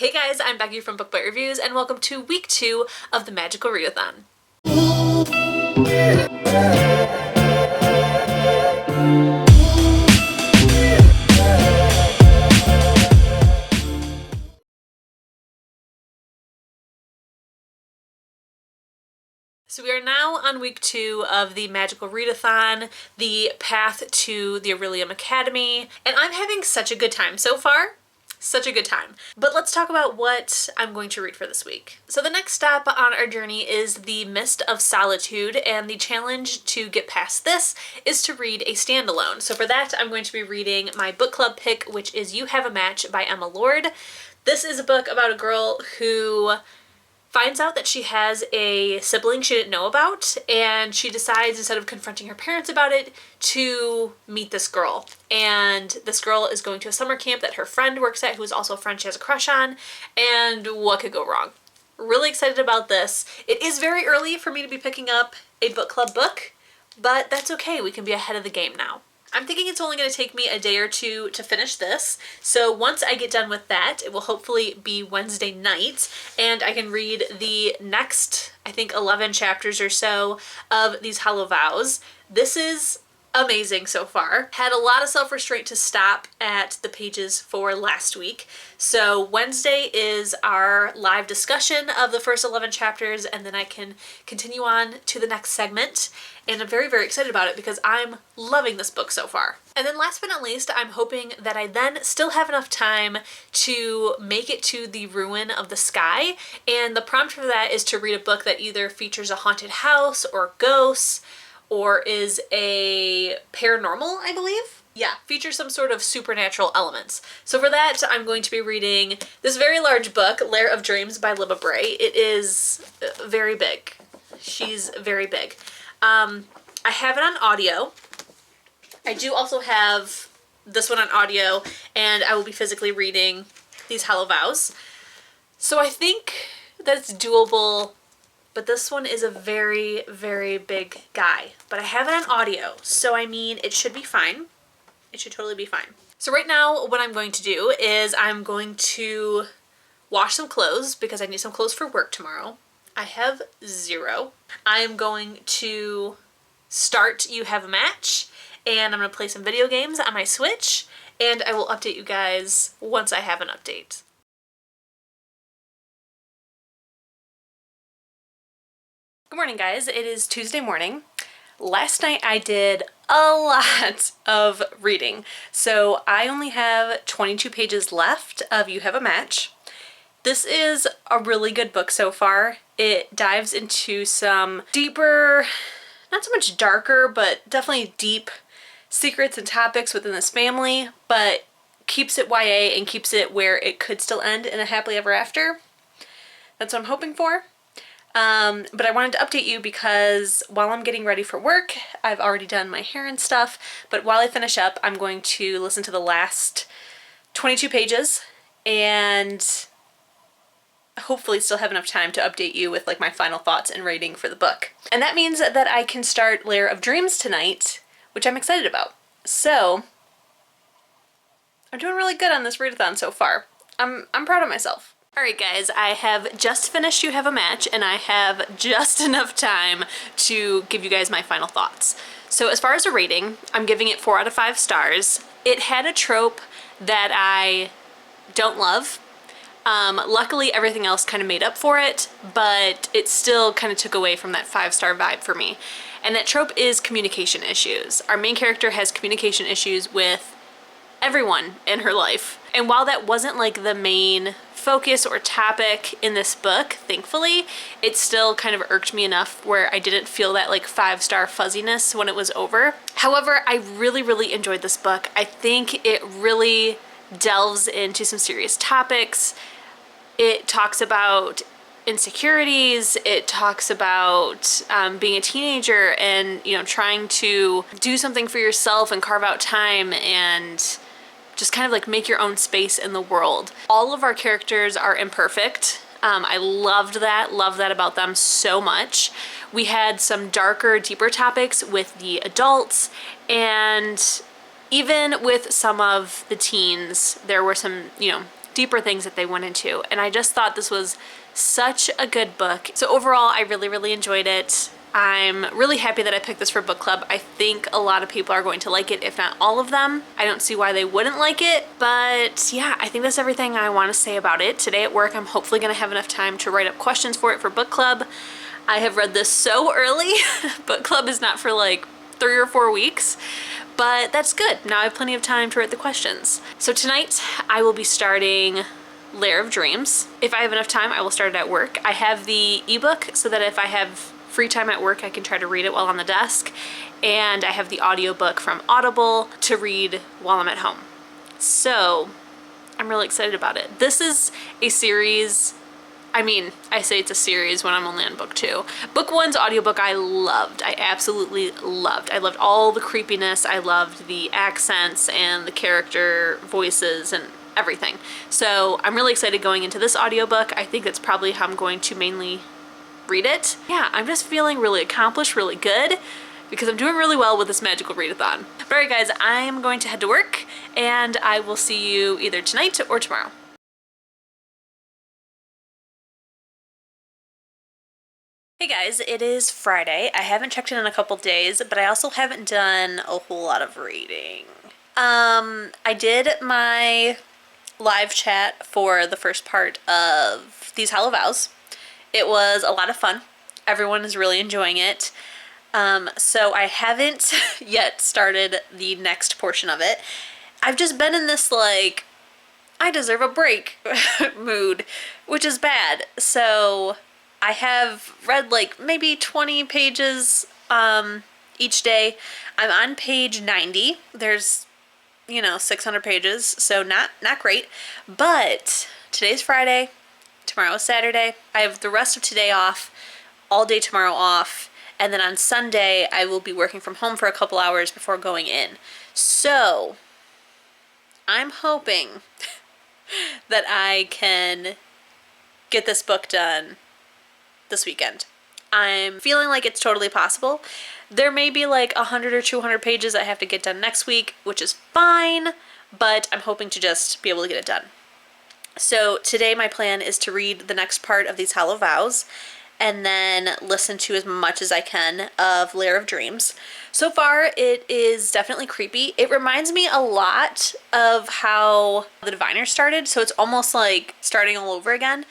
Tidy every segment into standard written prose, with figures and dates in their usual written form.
Hey guys, I'm Becky from Book Bite Reviews, and welcome to week 2 of the Magical Readathon. So we are now on week 2 of the Magical Readathon, the path to the Orilium Academy, and I'm having such a good time so far. Such a good time. But let's talk about what I'm going to read for this week. So the next step on our journey is the Mist of Solitude, and the challenge to get past this is to read a standalone. So for that, I'm going to be reading my book club pick, which is You Have a Match by Emma Lord. This is a book about a girl who finds out that she has a sibling she didn't know about, and she decides, instead of confronting her parents about it, to meet this girl. And this girl is going to a summer camp that her friend works at, who is also a friend she has a crush on, and what could go wrong? Really excited about this. It is very early for me to be picking up a book club book, but that's okay, we can be ahead of the game now. I'm thinking it's only going to take me a day or two to finish this, so once I get done with that, it will hopefully be Wednesday night, and I can read the next, I think, 11 chapters or so of these Hollow Vows. This is amazing so far. Had a lot of self-restraint to stop at the pages for last week. So Wednesday is our live discussion of the first 11 chapters, and then I can continue on to the next segment. And I'm very, very excited about it because I'm loving this book so far. And then last but not least, I'm hoping that I then still have enough time to make it to the Ruin of the Sky. And the prompt for that is to read a book that either features a haunted house or ghosts, or is a paranormal, I believe? Yeah, features some sort of supernatural elements. So for that, I'm going to be reading this very large book, Lair of Dreams by Libba Bray. It is very big. She's very big. I have it on audio. I do also have this one on audio, and I will be physically reading these Hollow Vows. So I think that it's doable, but this one is a very, very big guy. But I have it on audio, so I mean, it should be fine. It should totally be fine. So right now, what I'm going to do is I'm going to wash some clothes because I need some clothes for work tomorrow. I have 0. I am going to start You Have a Match, and I'm going to play some video games on my Switch, and I will update you guys once I have an update. Good morning, guys. It is Tuesday morning. Last night I did a lot of reading, so I only have 22 pages left of You Have a Match. This is a really good book so far. It dives into some deeper, not so much darker, but definitely deep secrets and topics within this family, but keeps it YA and keeps it where it could still end in a happily ever after. That's what I'm hoping for. But I wanted to update you because while I'm getting ready for work, I've already done my hair and stuff, but while I finish up, I'm going to listen to the last 22 pages and hopefully still have enough time to update you with like my final thoughts and rating for the book. And that means that I can start Lair of Dreams tonight, which I'm excited about. So I'm doing really good on this readathon so far. I'm proud of myself. Alright guys, I have just finished You Have a Match, and I have just enough time to give you guys my final thoughts. So as far as a rating, I'm giving it 4 out of 5 stars. It had a trope that I don't love. Luckily everything else kind of made up for it, but it still kind of took away from that 5-star vibe for me. And that trope is communication issues. Our main character has communication issues with everyone in her life. And while that wasn't like the main focus or topic in this book, thankfully, it still kind of irked me enough where I didn't feel that like 5-star fuzziness when it was over. However, I really, really enjoyed this book. I think it really delves into some serious topics. It talks about insecurities. It talks about being a teenager and, you know, trying to do something for yourself and carve out time and just kind of like make your own space in the world. All of our characters are imperfect. I loved that about them so much. We had some darker, deeper topics with the adults, and even with some of the teens, there were some, you know, deeper things that they went into. And I just thought this was such a good book. So overall, I really, really enjoyed it. I'm really happy that I picked this for book club. I think a lot of people are going to like it, if not all of them. I don't see why they wouldn't like it, but yeah, I think that's everything I want to say about it. Today at work, I'm hopefully going to have enough time to write up questions for it for book club. I have read this so early. Book club is not for like 3 or 4 weeks, but that's good. Now I have plenty of time to write the questions. So tonight I will be starting Lair of Dreams. If I have enough time, I will start it at work. I have the ebook so that if I have free time at work, I can try to read it while on the desk. And I have the audiobook from Audible to read while I'm at home. So I'm really excited about it. This is a series. I mean, I say it's a series when I'm only on book 2. Book 1's audiobook I loved. I absolutely loved. I loved all the creepiness. I loved the accents and the character voices and everything. So I'm really excited going into this audiobook. I think that's probably how I'm going to mainly read it. Yeah, I'm just feeling really accomplished, really good, because I'm doing really well with this magical readathon. But alright guys, I'm going to head to work, and I will see you either tonight or tomorrow. Hey guys, it is Friday. I haven't checked in a couple days, but I also haven't done a whole lot of reading. I did my live chat for the first part of these Hollow Vows. It was a lot of fun. Everyone is really enjoying it. So I haven't yet started the next portion of it. I've just been in this like, I deserve a break mood, which is bad. So I have read like maybe 20 pages each day. I'm on page 90. There's, 600 pages, so not great. But today's Friday. Tomorrow is Saturday. I have the rest of today off, all day tomorrow off, and then on Sunday I will be working from home for a couple hours before going in. So I'm hoping that I can get this book done this weekend. I'm feeling like it's totally possible. There may be like 100 or 200 pages I have to get done next week, which is fine, but I'm hoping to just be able to get it done. So today my plan is to read the next part of these Hollow Vows and then listen to as much as I can of Lair of Dreams. So far it is definitely creepy. It reminds me a lot of how the Diviners started, so it's almost like starting all over again,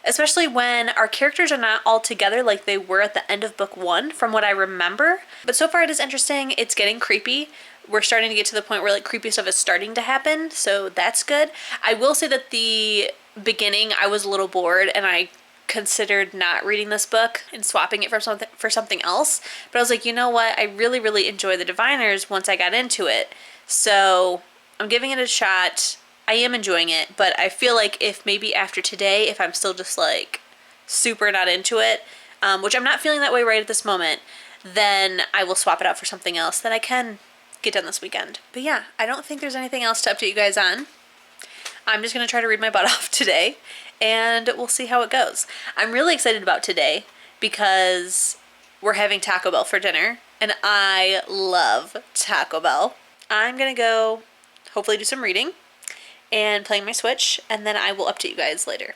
especially when our characters are not all together like they were at the end of book 1 from what I remember. But so far it is interesting. It's getting creepy. We're starting to get to the point where like creepy stuff is starting to happen, so that's good. I will say that the beginning I was a little bored and I considered not reading this book and swapping it for something else. But I was like, you know what? I really, really enjoy the Diviners once I got into it. So I'm giving it a shot. I am enjoying it, but I feel like if maybe after today, if I'm still just like super not into it, which I'm not feeling that way right at this moment, then I will swap it out for something else that I can get done this weekend. But yeah, I don't think there's anything else to update you guys on. I'm just going to try to read my butt off today, and we'll see how it goes. I'm really excited about today because we're having Taco Bell for dinner, and I love Taco Bell. I'm going to go hopefully do some reading and playing my Switch, and then I will update you guys later.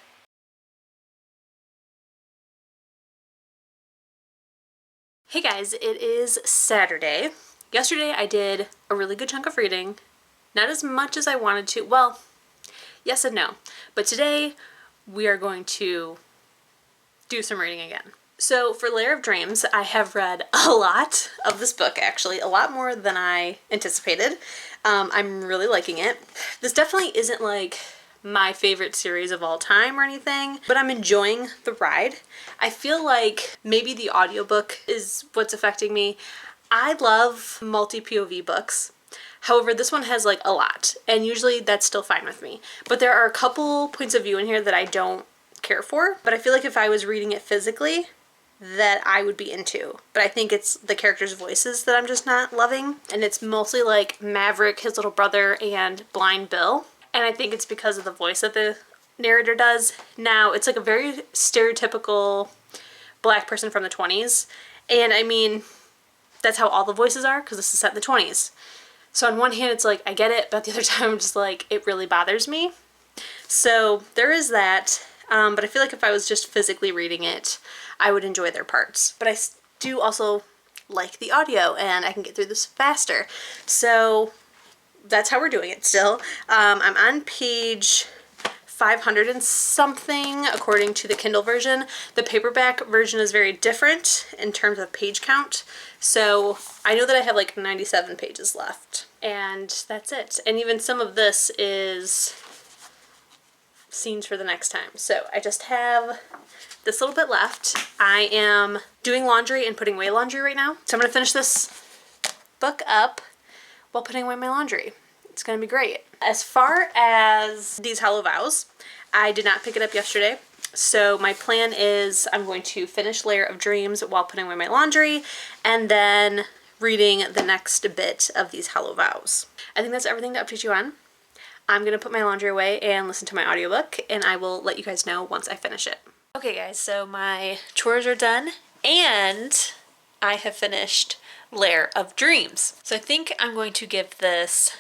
Hey guys, it is Saturday. Yesterday I did a really good chunk of reading. Not as much as I wanted to. Well, yes and no. But today we are going to do some reading again. So for Lair of Dreams, I have read a lot of this book, actually. A lot more than I anticipated. I'm really liking it. This definitely isn't like my favorite series of all time or anything, but I'm enjoying the ride. I feel like maybe the audiobook is what's affecting me. I love multi-POV books. However, this one has like a lot, and usually that's still fine with me. But there are a couple points of view in here that I don't care for, but I feel like if I was reading it physically, that I would be into. But I think it's the characters' voices that I'm just not loving, and it's mostly like Maverick, his little brother, and Blind Bill. And I think it's because of the voice that the narrator does. Now, it's like a very stereotypical black person from the 20s. And I mean, that's how all the voices are, because this is set in the 20s. So on one hand, it's like, I get it, but the other time I'm just like, it really bothers me. So there is that, but I feel like if I was just physically reading it, I would enjoy their parts. But I do also like the audio, and I can get through this faster. So that's how we're doing it still. I'm on page 500 and something according to the Kindle version. The paperback version is very different in terms of page count. So I know that I have like 97 pages left, and that's it. And even some of this is scenes for the next time. So I just have this little bit left. I am doing laundry and putting away laundry right now. So I'm gonna finish this book up while putting away my laundry. It's gonna be great. As far as these Hollow Vows, I did not pick it up yesterday. So my plan is I'm going to finish Lair of Dreams while putting away my laundry, and then reading the next bit of these Hollow Vows. I think that's everything to update you on. I'm gonna put my laundry away and listen to my audiobook, and I will let you guys know once I finish it. Okay guys, so my chores are done, and I have finished Lair of Dreams. So I think I'm going to give this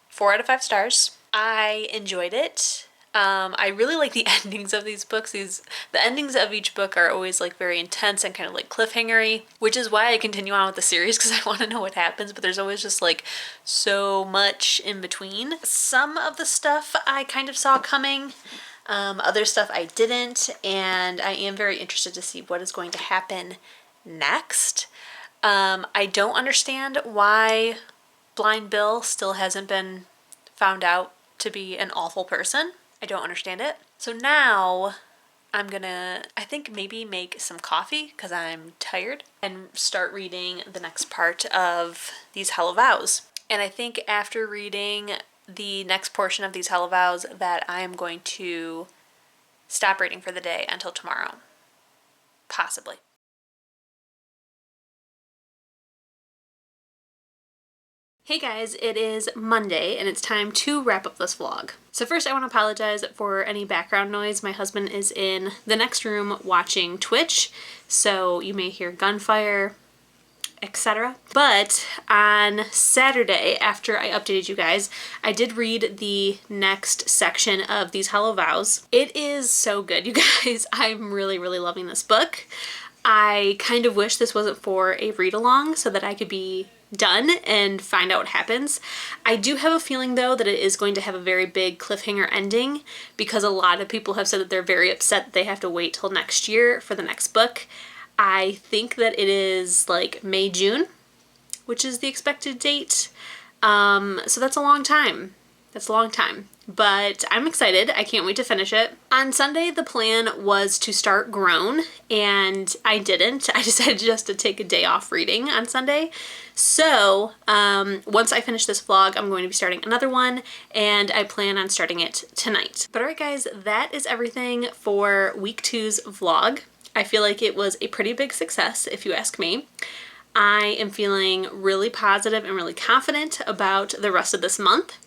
4 out of 5 stars. I enjoyed it. I really like the endings of these books. The endings of each book are always like very intense and kind of like cliffhangery, which is why I continue on with the series, because I want to know what happens, but there's always just like so much in between. Some of the stuff I kind of saw coming, other stuff I didn't, and I am very interested to see what is going to happen next. I don't understand why Blind Bill still hasn't been found out to be an awful person. I don't understand it. So now I'm gonna, I think maybe make some coffee because I'm tired, and start reading the next part of these Hollow Vows. And I think after reading the next portion of these Hollow Vows that I am going to stop reading for the day until tomorrow. Possibly. Hey guys, it is Monday and it's time to wrap up this vlog. So first I want to apologize for any background noise. My husband is in the next room watching Twitch, so you may hear gunfire, etc. But on Saturday, after I updated you guys, I did read the next section of these Hollow Vows. It is so good, you guys. I'm really, really loving this book. I kind of wish this wasn't for a read-along so that I could be done and find out what happens. I do have a feeling though that it is going to have a very big cliffhanger ending, because a lot of people have said that they're very upset that they have to wait till next year for the next book. I think that it is like May, June, which is the expected date. So that's a long time. That's a long time. But I'm excited. I can't wait to finish it. On Sunday, the plan was to start Grown, and I didn't. I decided just to take a day off reading on Sunday. So once I finish this vlog, I'm going to be starting another one, and I plan on starting it tonight. But alright guys, that is everything for week 2's vlog. I feel like it was a pretty big success, if you ask me. I am feeling really positive and really confident about the rest of this month,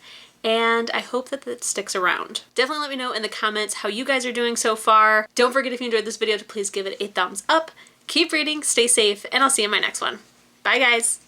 and I hope that that sticks around. Definitely let me know in the comments how you guys are doing so far. Don't forget, if you enjoyed this video, to please give it a thumbs up. Keep reading, stay safe, and I'll see you in my next one. Bye guys!